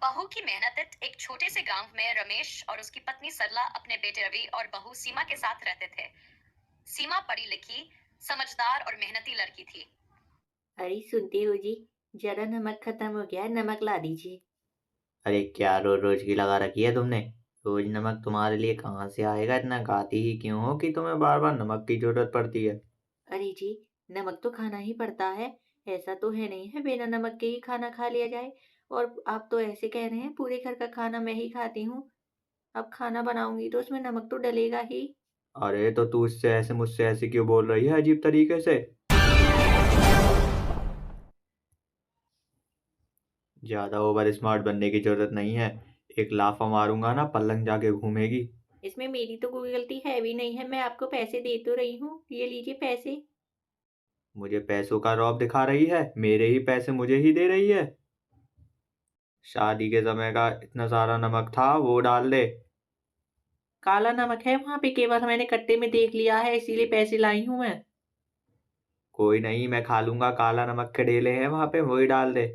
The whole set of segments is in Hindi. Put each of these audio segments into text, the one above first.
बहू की मेहनत एक छोटे से गांव में रमेश और उसकी पत्नी सरला अपने बेटे रवि और बहू सीमा के साथ रहते थे। सीमा पढ़ी लिखी, समझदार और मेहनती लड़की थी। अरे सुनते हो जी, जरा नमक खत्म हो गया है, नमक ला दीजिए। अरे क्या रोज रोज की लगा रखी है तुमने। रोज नमक तुम्हारे लिए कहाँ से आएगा, इतना गाती ही क्यों हो कि तुम्हें बार बार नमक की जरूरत पड़ती है। अरे जी, नमक तो खाना ही पड़ता है। ऐसा तो है नहीं है बिना नमक के ही खाना खा लिया जाए। और आप तो ऐसे कह रहे हैं पूरे घर का खाना मैं ही खाती हूँ। अब खाना बनाऊंगी तो उसमें नमक तो डलेगा ही। अरे तो तू इससे ऐसे मुझसे ऐसे क्यों बोल रही है अजीब तरीके से। ज्यादा ओवर स्मार्ट बनने की जरूरत नहीं है। एक लाफा मारूंगा ना पलंग जाके घूमेगी। इसमें मेरी तो कोई गलती है भी नहीं है, मैं आपको पैसे दे तो रही हूँ, ये लीजिए पैसे। मुझे पैसों का रौब दिखा रही है, मेरे ही पैसे मुझे ही दे रही है। शादी के समय का इतना सारा नमक था वो डाल दे। काला नमक है वहां पे, केवल मैंने कट्टे में देख लिया है इसीलिए पैसे लाई हूँ मैं। कोई नहीं, मैं खा लूंगा, काला नमक के डेले हैं वहां पे, वही डाल दे।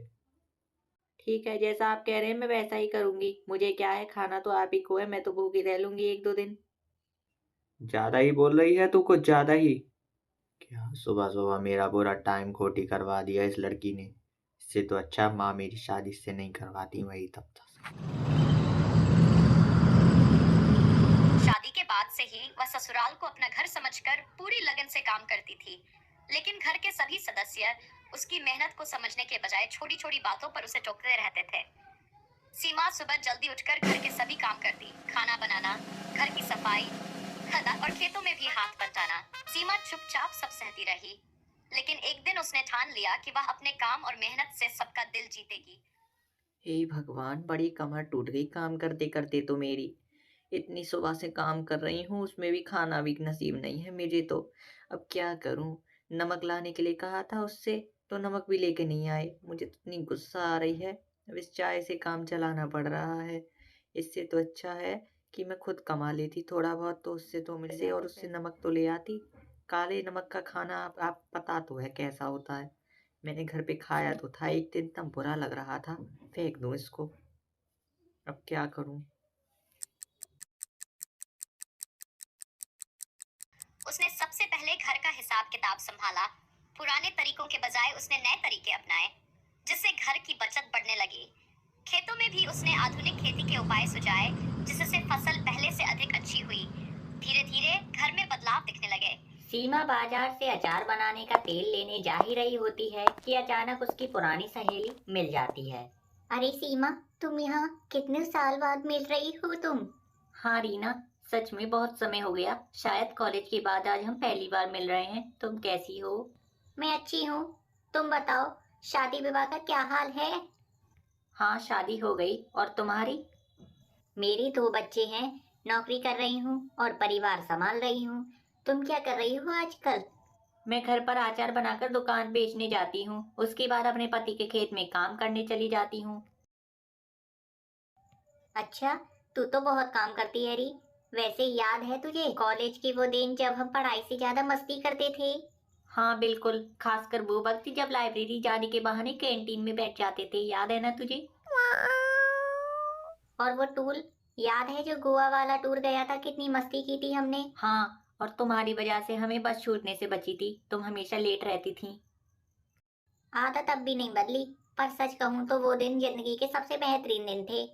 ठीक है, जैसा आप कह रहे हैं मैं वैसा ही करूंगी। मुझे क्या है, खाना तो आप ही को है, मैं तो भूखी रह लूंगी एक दो दिन। ज्यादा ही बोल रही है तू, कुछ ज्यादा ही। क्या सुबह सुबह मेरा पूरा टाइम खोटी करवा दिया इस लड़की ने। इससे तो अच्छा माँ मेरी शादी से नहीं करवाती वही तब तक। शादी के बाद से ही वह ससुराल को अपना घर समझकर पूरी लगन से काम करती थी। लेकिन घर के सभी सदस्य उसकी मेहनत को समझने के बजाय छोटी छोटी बातों पर उसे टोकते रहते थे। सीमा सुबह जल्दी उठकर घर के सभी काम करती, खाना बनाना, घर की सफाई, खला और खेतों में भी हाथ बंटाना। सीमा चुपचाप सब सहती रही, लेकिन एक दिन उसने ठान लिया कि वह अपने काम और मेहनत से सबका दिल जीतेगी। हे भगवान, बड़ी कमर टूट गई काम करते करते तो मेरी। इतनी सुबह से काम कर रही हूँ, उसमें भी खाना भी नसीब नहीं है मुझे तो। अब क्या करूँ। नमक लाने के लिए कहा था उससे, तो नमक भी लेके नहीं आए। मुझे तो इतनी गुस्सा आ रही है। अब इस चाय से काम चलाना पड़ रहा है। इससे तो अच्छा है कि मैं खुद कमा लेती थोड़ा बहुत, तो उससे तो मिल से और उससे नमक तो ले आती। काले नमक का खाना आप पता तो है कैसा होता है। मैंने घर पे खाया तो था एक दिन, तब बुरा लग रहा था। फेंक दूं इसको। अब क्या करूं। उसने सबसे पहले घर का हिसाब किताब संभाला। पुराने तरीकों के बजाय उसने नए तरीके अपनाए, जिससे घर की बचत बढ़ने लगी। खेतों में भी उसने आधुनिक खेती के उपाय सुझाए, जिससे फसल पहले से अधिक अच्छी हुई। धीरे धीरे घर में बदलाव दिखने लगे। सीमा बाजार से अचार बनाने का तेल लेने जा ही रही होती है कि अचानक उसकी पुरानी सहेली मिल जाती है। अरे सीमा, तुम यहाँ कितने साल बाद मिल रही हो तुम? हाँ रीना, सच में बहुत समय हो गया। शायद कॉलेज के बाद आज हम पहली बार मिल रहे हैं। तुम कैसी हो? मैं अच्छी हूँ। तुम बताओ, शादी विवाह का क्या हाल है? हाँ, शादी हो गई। और तुम्हारी? मेरी दो बच्चे हैं, नौकरी कर रही हूँ और परिवार संभाल रही हूँ। तुम क्या कर रही हो आजकल? मैं घर पर अचार बनाकर दुकान बेचने जाती हूँ, उसके बाद अपने पति के खेत में काम करने चली जाती हूँ। अच्छा, तू तो बहुत काम करती है री। वैसे याद है तुझे कॉलेज के वो दिन जब हम पढ़ाई से ज्यादा मस्ती करते थे? हाँ बिल्कुल, खासकर वो वक्त जब लाइब्रेरी जाने के बहाने कैंटीन में बैठ जाते थे, याद है ना तुझे? और वो टूर याद है जो गोवा वाला टूर गया था, कितनी मस्ती की थी हमने। हाँ, और तुम्हारी वजह से हमें बस छूटने से बची थी, तुम हमेशा लेट रहती थी। आदत अब भी नहीं बदली, पर सच कहूँ तो वो दिन जिंदगी के सबसे बेहतरीन दिन थे।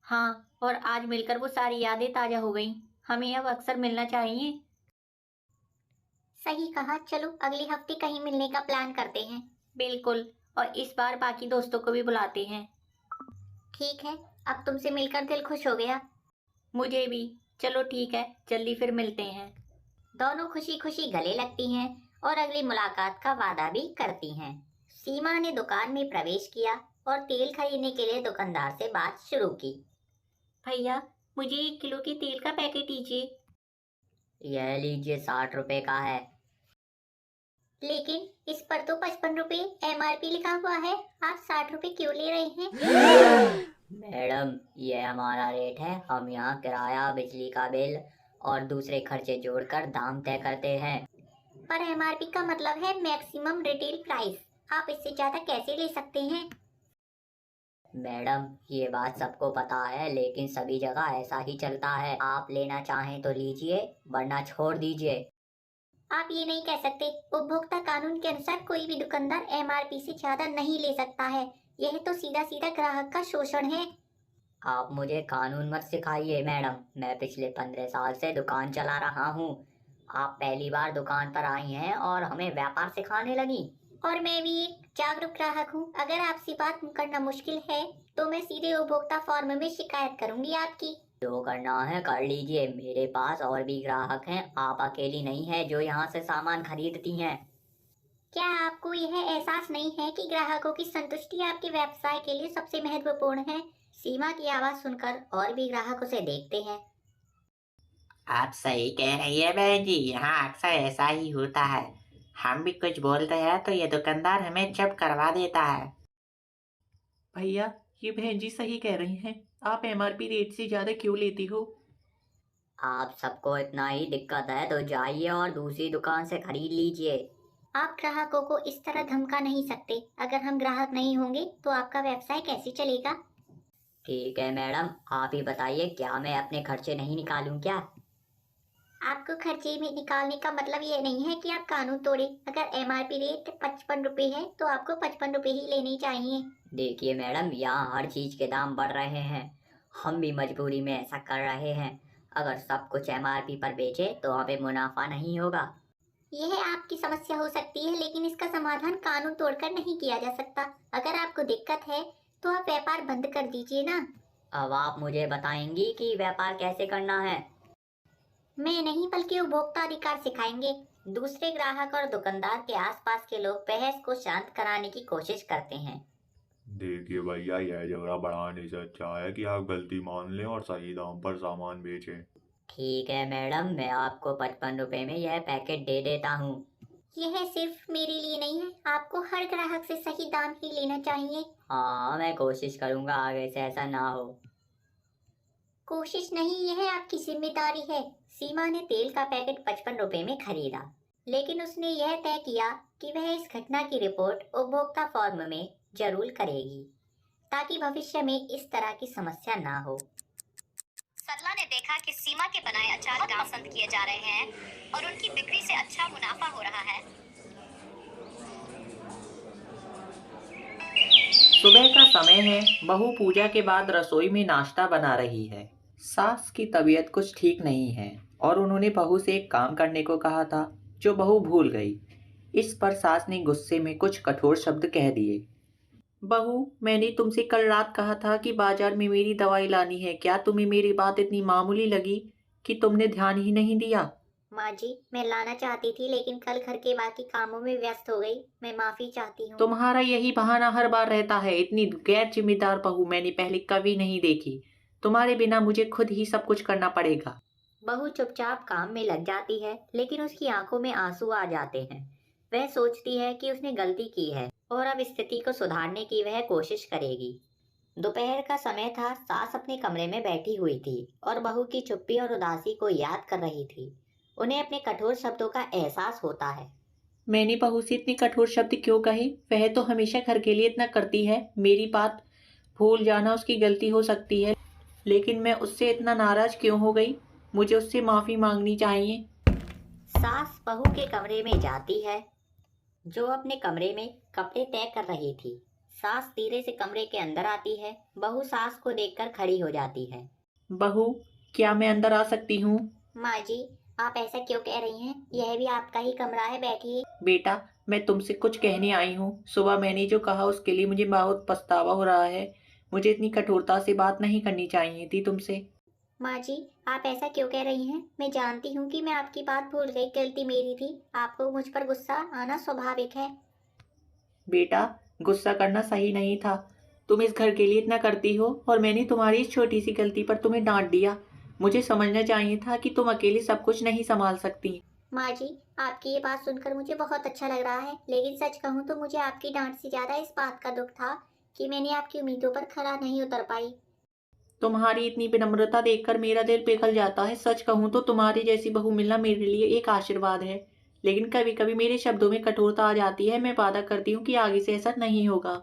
हाँ, और आज मिलकर वो सारी यादें ताजा हो गईं। हमें अब अक्सर मिलना चाहिए। सही कहा, चलो अगले हफ्ते कहीं मिलने का प्लान करते हैं। बिल्कुल, और इस बार बाकी दोस्तों को भी बुलाते हैं। ठीक है, अब तुमसे मिलकर दिल खुश हो गया। मुझे भी। चलो ठीक है, जल्दी फिर मिलते हैं। दोनों खुशी खुशी गले लगती हैं और अगली मुलाकात का वादा भी करती हैं। सीमा ने दुकान में प्रवेश किया और तेल खरीदने के लिए दुकानदार से बात शुरू की। भैया, मुझे 1 किलो के तेल का पैकेट दीजिए। यह लीजिए, 60 रुपए का है। लेकिन इस पर तो 55 रुपए MRP लिखा हुआ है, आप 60 रुपए क्यों ले रहे हैं? मैडम, ये हमारा रेट है। हम यहाँ किराया, बिजली का बिल और दूसरे खर्चे जोड़कर दाम तय करते हैं। पर MRP का मतलब है मैक्सिमम रिटेल प्राइस। आप इससे ज्यादा कैसे ले सकते हैं? मैडम, ये बात सबको पता है, लेकिन सभी जगह ऐसा ही चलता है। आप लेना चाहें तो लीजिए, वरना छोड़ दीजिए। आप ये नहीं कह सकते। उपभोक्ता कानून के अनुसार कोई भी दुकानदार एमआरपी से ज्यादा नहीं ले सकता है। यह तो सीधा सीधा ग्राहक का शोषण है। आप मुझे कानून मत सिखाइए मैडम, मैं पिछले 15 साल से दुकान चला रहा हूँ। आप पहली बार दुकान पर आई हैं और हमें व्यापार सिखाने लगी। और मैं भी एक जागरूक ग्राहक हूँ। अगर आपसे बात करना मुश्किल है तो मैं सीधे उपभोक्ता फॉर्म में शिकायत करूंगी आपकी। जो करना है कर लीजिए, मेरे पास और भी ग्राहक हैं, आप अकेली नहीं है जो यहाँ से सामान खरीदती हैं। क्या आपको यह एहसास नहीं है कि ग्राहकों की संतुष्टि आपके व्यवसाय के लिए सबसे महत्वपूर्ण है? सीमा की आवाज सुनकर और भी ग्राहक उसे देखते हैं। आप सही कह रही है बहन जी, यहाँ अक्सर ऐसा ही होता है। हम भी कुछ बोलते हैं तो ये दुकानदार हमें चुप करवा देता है। भैया, ये बहन जी सही कह रही हैं। आप एमआरपी रेट से ज़्यादा क्यों लेती हो? आप सबको इतना ही दिक्कत है तो जाइए और दूसरी दुकान से खरीद लीजिए। आप ग्राहकों को इस तरह धमका नहीं सकते। अगर हम ग्राहक नहीं होंगे तो आपका व्यवसाय कैसे चलेगा? ठीक है मैडम, आप ही बताइए, क्या मैं अपने खर्चे नहीं निकालूं क्या? आपको खर्चे में निकालने का मतलब ये नहीं है कि आप कानून तोड़े। अगर एमआरपी रेट 55 रुपए है तो आपको 55 रुपए ही लेने चाहिए। देखिए मैडम, यहाँ हर चीज के दाम बढ़ रहे हैं, हम भी मजबूरी में ऐसा कर रहे हैं। अगर सब कुछ एमआरपी पर बेचे तो हमें मुनाफा नहीं होगा। यह आपकी समस्या हो सकती है, लेकिन इसका समाधान कानून तोड़कर नहीं किया जा सकता। अगर आपको दिक्कत है तो आप व्यापार बंद कर दीजिए ना। अब आप मुझे बताएंगी कि व्यापार कैसे करना है? मैं नहीं बल्कि उपभोक्ता अधिकार सिखाएंगे। दूसरे ग्राहक और दुकानदार के आसपास के लोग बहस को शांत कराने की कोशिश करते हैं। देखिए भैया, यह झगड़ा बढ़ाने से अच्छा है कि आप गलती मान लें और सही दाम पर सामान बेचें। ठीक है मैडम, मैं आपको 55 रुपए में यह पैकेट दे देता हूँ। यह सिर्फ मेरे लिए नहीं है, आपको हर ग्राहक से सही दाम ही लेना चाहिए। हाँ, मैं कोशिश करूँगा आगे से ऐसा ना हो। कोशिश नहीं, यह आपकी जिम्मेदारी है। सीमा ने तेल का पैकेट 55 रुपए में खरीदा, लेकिन उसने यह तय किया कि वह इस घटना की रिपोर्ट उपभोक्ता फॉर्म में जरूर करेगी, ताकि भविष्य में इस तरह की समस्या ना हो। सरला ने देखा कि सीमा के बनाए अचार पसंद किए जा रहे हैं और उनकी बिक्री से अच्छा मुनाफा हो रहा है। सुबह का समय है। बहू पूजा के बाद रसोई में नाश्ता बना रही है। सास की तबीयत कुछ ठीक नहीं है और उन्होंने बहू से एक काम करने को कहा था जो बहू भूल गई। इस पर सास ने गुस्से में कुछ कठोर शब्द कह दिए। बहू, मैंने तुमसे कल रात कहा था कि बाजार में मेरी दवाई लानी है। क्या तुम्हें मेरी बात इतनी मामूली लगी कि तुमने ध्यान ही नहीं दिया? माँ जी, मैं लाना चाहती थी, लेकिन कल घर के बाकी कामों में व्यस्त हो गई। मैं माफी चाहती हूँ। तुम्हारा यही बहाना हर बार रहता है। इतनी गैर जिम्मेदार बहू मैंने पहले कभी नहीं देखी। तुम्हारे बिना मुझे खुद ही सब कुछ करना पड़ेगा। बहू चुपचाप काम में लग जाती है, लेकिन उसकी आंखों में आंसू आ जाते हैं। वह सोचती है कि उसने गलती की है और अब स्थिति को सुधारने की वह कोशिश करेगी। दोपहर का समय था। सास अपने कमरे में बैठी हुई थी और बहू की चुप्पी और उदासी को याद कर रही थी। उन्हें अपने कठोर शब्दों का एहसास होता है। मैंने बहू से इतने कठोर शब्द क्यों कहे? वह तो हमेशा घर के लिए इतना करती है। मेरी बात भूल जाना उसकी गलती हो सकती है, लेकिन मैं उससे इतना नाराज क्यों हो गई? मुझे उससे माफी मांगनी चाहिए। सास बहू के कमरे में जाती है, जो अपने कमरे में कपड़े तय कर रही थी। सास धीरे से कमरे के अंदर आती है। बहू सास को देखकर खड़ी हो जाती है। बहू, क्या मैं अंदर आ सकती हूँ? माँ जी, आप ऐसा क्यों कह रही हैं? यह भी आपका ही कमरा है, बैठिए। बेटा, मैं तुमसे कुछ कहने आई हूँ। सुबह मैंने जो कहा उसके लिए मुझे बहुत पछतावा हो रहा है। मुझे इतनी कठोरता से बात नहीं करनी चाहिए थी तुमसे। माँ जी, आप ऐसा क्यों कह रही हैं? मैं जानती हूँ कि मैं आपकी बात भूल गई, गलती मेरी थी। आपको मुझ पर गुस्सा आना स्वाभाविक है। बेटा, गुस्सा करना सही नहीं था। तुम इस घर के लिए इतना करती हो और मैंने तुम्हारी इस छोटी सी गलती पर तुम्हें डांट दिया। मुझे समझना चाहिए था कि तुम अकेली सब कुछ नहीं संभाल सकती। माँ जी, आपकी ये बात सुनकर मुझे बहुत अच्छा लग रहा है, लेकिन सच कहूँ तो मुझे आपकी डांट से ज्यादा इस बात का दुख था कि मैंने आपकी उम्मीदों पर खरा नहीं उतर पाई। तुम्हारी इतनी विनम्रता देखकर मेरा दिल पिघल जाता है। सच कहूँ तो तुम्हारी जैसी बहू मिलना मेरे लिए एक आशीर्वाद है। लेकिन कभी कभी मेरे शब्दों में कठोरता आ जाती है। मैं वादा करती हूँ कि आगे से ऐसा नहीं होगा।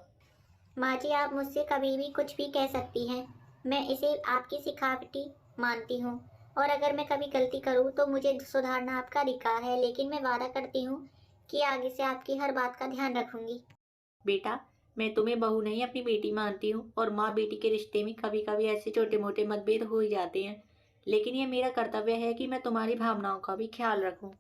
माँ जी, आप मुझसे कभी भी कुछ भी कह सकती हैं। मैं इसे आपकी सिखावटी मानती हूँ। और अगर मैं कभी गलती करूँ तो मुझे सुधारना आपका अधिकार है, लेकिन मैं वादा करती हूँ कि आगे से आपकी हर बात का ध्यान रखूंगी। बेटा, मैं तुम्हें बहू नहीं अपनी बेटी मानती हूँ, और माँ बेटी के रिश्ते में कभी कभी ऐसे छोटे मोटे मतभेद हो ही जाते हैं, लेकिन ये मेरा कर्तव्य है कि मैं तुम्हारी भावनाओं का भी ख्याल रखूं।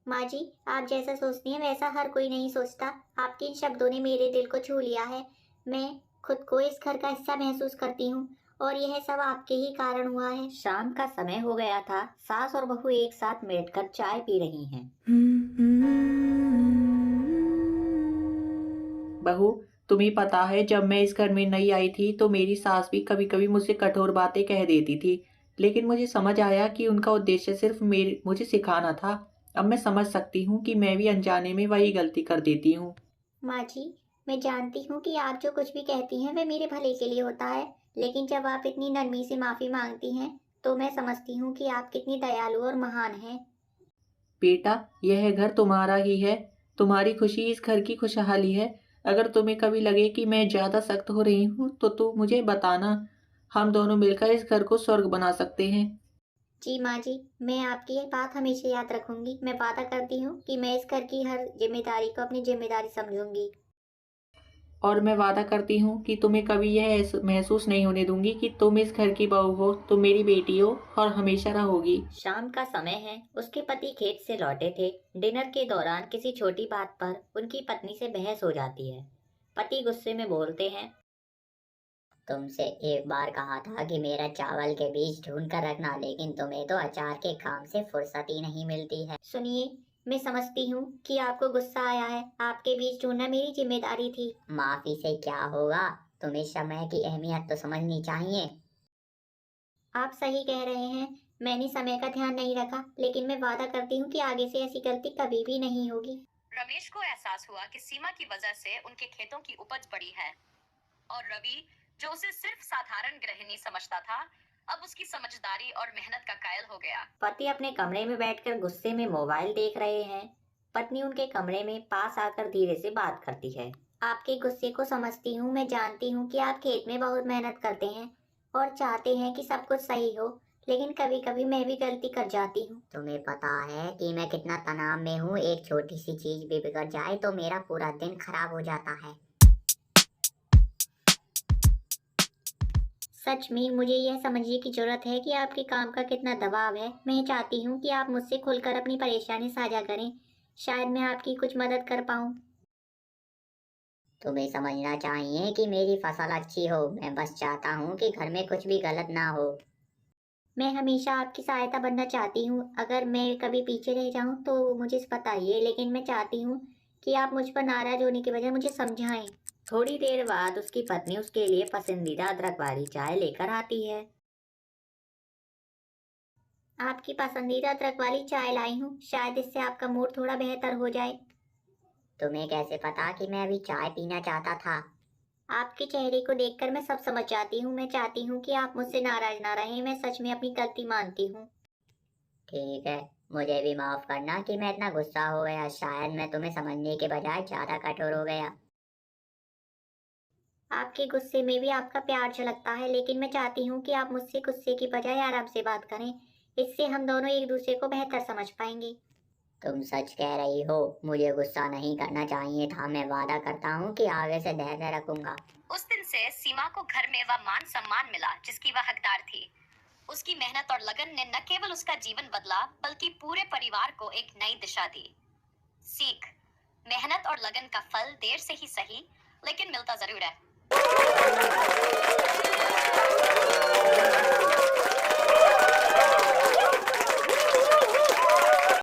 माँ जी, आप जैसा सोचती हैं वैसा हर कोई नहीं सोचता। आपके इन शब्दों ने मेरे दिल को छू लिया है। मैं खुद को इस घर का हिस्सा महसूस करती हूँ, और यह सब आपके ही कारण हुआ है। शाम का समय हो गया था। सास और बहू एक साथ बैठकर चाय पी रही हैं। बहू, तुम्हें पता है, जब मैं इस घर में नई आई थी तो मेरी सास भी कभी कभी मुझसे कठोर बातें कह देती थी, लेकिन मुझे समझ आया कि उनका उद्देश्य सिर्फ मुझे सिखाना था। अब मैं समझ सकती हूँ कि मैं भी अनजाने में वही गलती कर देती हूँ। माँ जी, मैं जानती हूँ कि आप जो कुछ भी कहती हैं वह मेरे भले के लिए होता है, लेकिन जब आप इतनी नरमी से माफ़ी मांगती हैं तो मैं समझती हूँ कि आप कितनी दयालु और महान हैं। बेटा, यह घर तुम्हारा ही है। तुम्हारी खुशी इस घर की खुशहाली है। अगर तुम्हें कभी लगे कि मैं ज्यादा सख्त हो रही हूँ तो तुम मुझे बताना। हम दोनों मिलकर इस घर को स्वर्ग बना सकते हैं। जी माँ जी, मैं आपकी ये बात हमेशा याद रखूंगी। मैं वादा करती हूँ कि मैं इस घर की हर जिम्मेदारी को अपनी जिम्मेदारी समझूंगी। और मैं वादा करती हूँ कि तुम्हें कभी यह महसूस नहीं होने दूंगी कि तुम इस घर की बहू हो। तुम मेरी बेटी हो और हमेशा रहोगी। शाम का समय है। उसके पति खेत से लौटे थे। डिनर के दौरान किसी छोटी बात पर उनकी पत्नी से बहस हो जाती है। पति गुस्से में बोलते हैं, तुमसे एक बार कहा था कि मेरा चावल के बीज ढूंढ कर रखना, लेकिन तुम्हें तो अचार के काम से फुर्सत ही नहीं मिलती है। सुनिए, मैं समझती हूँ कि आपको गुस्सा आया है। आपके बीज ढूंढना मेरी जिम्मेदारी थी। माफी से क्या होगा, तुम्हें समय की अहमियत तो समझनी चाहिए। आप सही कह रहे हैं। मैंने समय का ध्यान नहीं रखा, लेकिन मैं वादा करती हूँ कि आगे से ऐसी गलती कभी भी नहीं होगी। रमेश को एहसास हुआ कि सीमा की वजह से उनके खेतों की उपज बढ़ी है, और रवि, जो उसे सिर्फ साधारण गृहिणी समझता था, अब उसकी समझदारी और मेहनत का कायल हो गया। पति अपने कमरे में बैठकर गुस्से में मोबाइल देख रहे हैं। पत्नी उनके कमरे में पास आकर धीरे से बात करती है। आपके गुस्से को समझती हूँ। मैं जानती हूँ कि आप खेत में बहुत मेहनत करते हैं और चाहते हैं कि सब कुछ सही हो, लेकिन कभी कभी मैं भी गलती कर जाती हूँ। तुम्हें पता है कि मैं कितना तनाव में हूँ। एक छोटी सी चीज भी बिगड़ जाए तो मेरा पूरा दिन खराब हो जाता है। सच में मुझे यह समझने की जरूरत है कि आपके काम का कितना दबाव है। मैं चाहती हूँ कि आप मुझसे खुलकर अपनी परेशानी साझा करें। शायद मैं आपकी कुछ मदद कर पाऊँ। तुम्हें समझना चाहिए कि मेरी फसल अच्छी हो। मैं बस चाहता हूँ कि घर में कुछ भी गलत ना हो। मैं हमेशा आपकी सहायता बनना चाहती हूँ। अगर मैं कभी पीछे रह जाऊँ तो मुझे बताइए, लेकिन मैं चाहती हूँ कि आप मुझ पर नाराज होने के बजाय मुझे समझाएं। थोड़ी देर बाद उसकी पत्नी उसके लिए पसंदीदा अदरक वाली चाय लेकर आती है। आपकी पसंदीदा अदरक वाली चाय लाई हूँ, शायद इससे आपका मूड थोड़ा बेहतर हो जाए। तुम्हें कैसे पता कि मैं अभी चाय पीना चाहता था? आपके चेहरे को देखकर मैं सब समझ जाती हूँ। मैं चाहती हूँ कि आप मुझसे नाराज ना रहें। मैं सच में अपनी गलती मानती हूँ। ठीक है, मुझे भी माफ करना कि मैं इतना गुस्सा हो गया। शायद मैं तुम्हें समझने के बजाय ज्यादा कठोर हो गया। आपके गुस्से में भी आपका प्यार झलकता है, लेकिन मैं चाहती हूँ कि आप मुझसे गुस्से की बजाय आराम से बात करें। इससे हम दोनों एक दूसरे को बेहतर समझ पाएंगे। तुम सच कह रही हो। मुझे गुस्सा नहीं करना चाहिए था। मैं वादा करता हूँ कि आगे से धैर्य रखूंगा। उस दिन से सीमा को घर में वह मान सम्मान मिला जिसकी वह हकदार थी। उसकी मेहनत और लगन ने न केवल उसका जीवन बदला, बल्कि पूरे परिवार को एक नई दिशा दी। सीख: मेहनत और लगन का फल देर से ही सही, लेकिन मिलता जरूर है।